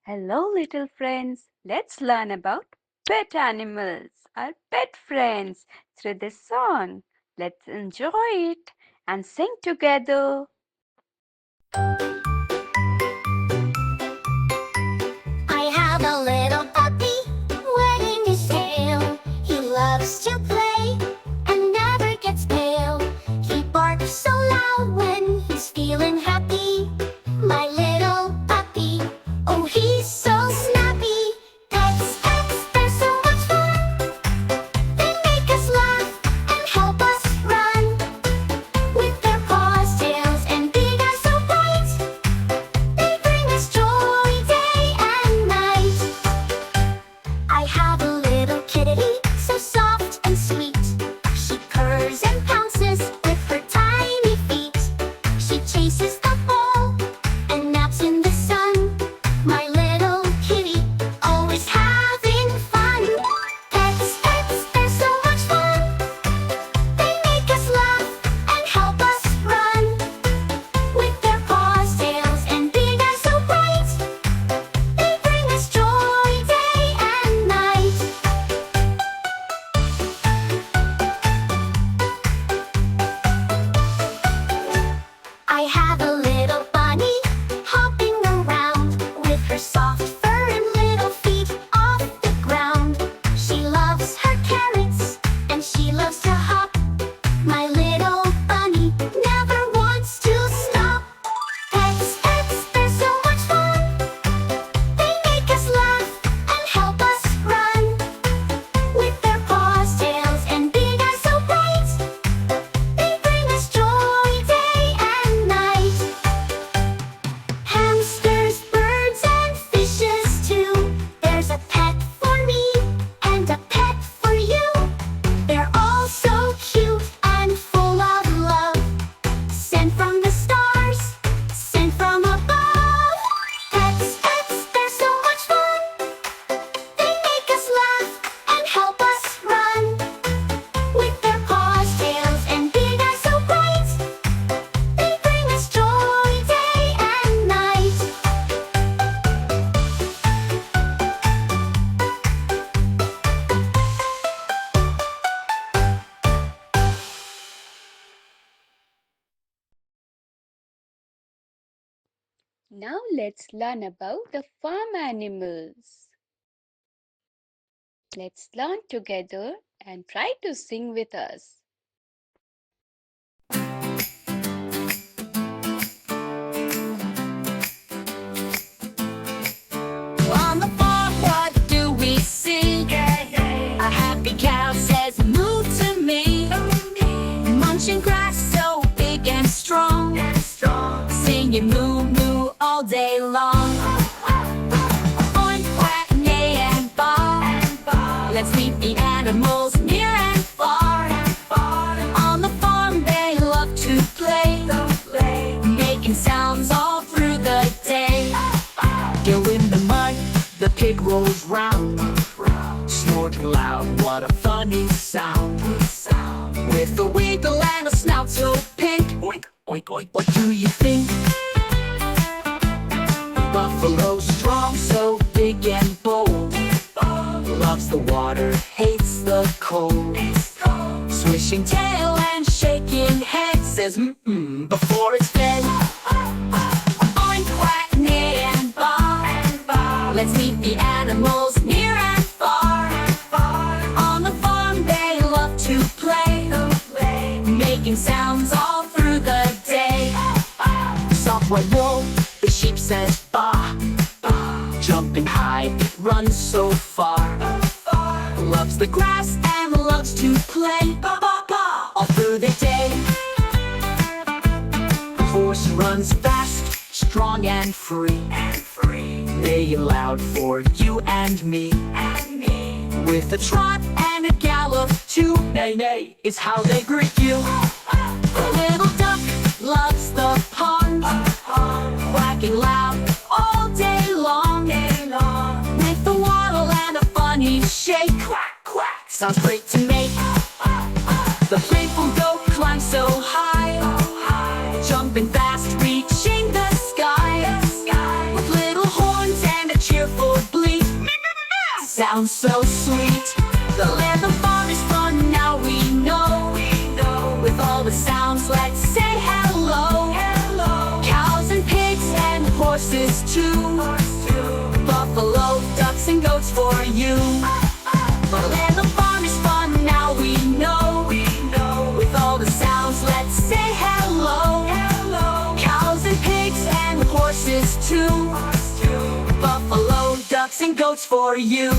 Hello, little friends. Let's learn about pet animals, our pet friends, through this song. Let's enjoy it and sing together. I have a little puppy wagging his tail. He loves to play and never gets pale. He barks so loud when he's feeling happy. My little puppy, oh he's so snappy. Pets, pets, they're so much fun. They make us laugh and help us run. With their paws, tails, and big eyes so bright, they bring us joy day and night. I have a little kitty, so soft and sweet. She purrs and pounces with her tiny feet. She chases the ball and naps in the sun. My little kitty, always having fun. Pets, pets, they're so much fun. They make us laugh and help us run. With their paws, tails, and big eyes so bright, they bring us joy day and night. I have a little bunny hopping around with her soft fur and little feet off the ground. She loves her carrots and she loves to hop. My little bunny never wants to stop. Pets, pets, they're so much fun. They make us laugh and help us run. With their paws, tails, and big eyes so bright, they bring us joy day and night. Hamsters, birds, and fishes too. There's a pet for me and a pet for you. They're all so cute and full of love. Sent from the stars, sent from above. Pets, pets, they're so much fun. They make us laugh and help us run. With their paws, tails, and big eyes so bright, they bring us joy day and night. Now let's learn about the farm animals. Let's learn together and try to sing with us. On the farm, what do we see? A happy cow says moo to me. Munching grass so big and strong. Singing moo moo all day long. Oink, quack, neigh, and baa. Let's meet the animals near and far. On the farm they love to play, making sounds all through the day. Go in the mud, the pig rolls round, snorting loud, what a funny sound. With a wiggle and a snout so pink, oink, oink, oink, what do you think? Buffalo strong, so big and bold, loves the water, hates the cold. Swishing tail and shaking head, says mm-mm before it's fed. Oink, quack, neigh, and baa. Let's meet the animals near and far. On the farm they love to play, making sounds all through the day. Soft white wool, the sheep says bah, jumping high, it runs so far. Loves the grass and loves to play, all through the day. Horse runs fast, strong and free, neighing loud for you and me. With a trot and a gallop too, neigh neigh is how they greet you. The little duck loves the pond, quacking loud all day long. With the waddle and a funny shake, quack, quack, Sounds great to make. the playful goat climbs so high, jumping fast, reaching the sky. With little horns and a cheer sounds so sweet. The land of farm is fun, now we know. With all the sounds, let's say hello. Cows and pigs and horses too. Buffalo, ducks and goats for you. The land of farm is fun, now we know. With all the sounds, let's say hello. Cows and pigs and horses too. Buffalo, ducks and goats for you.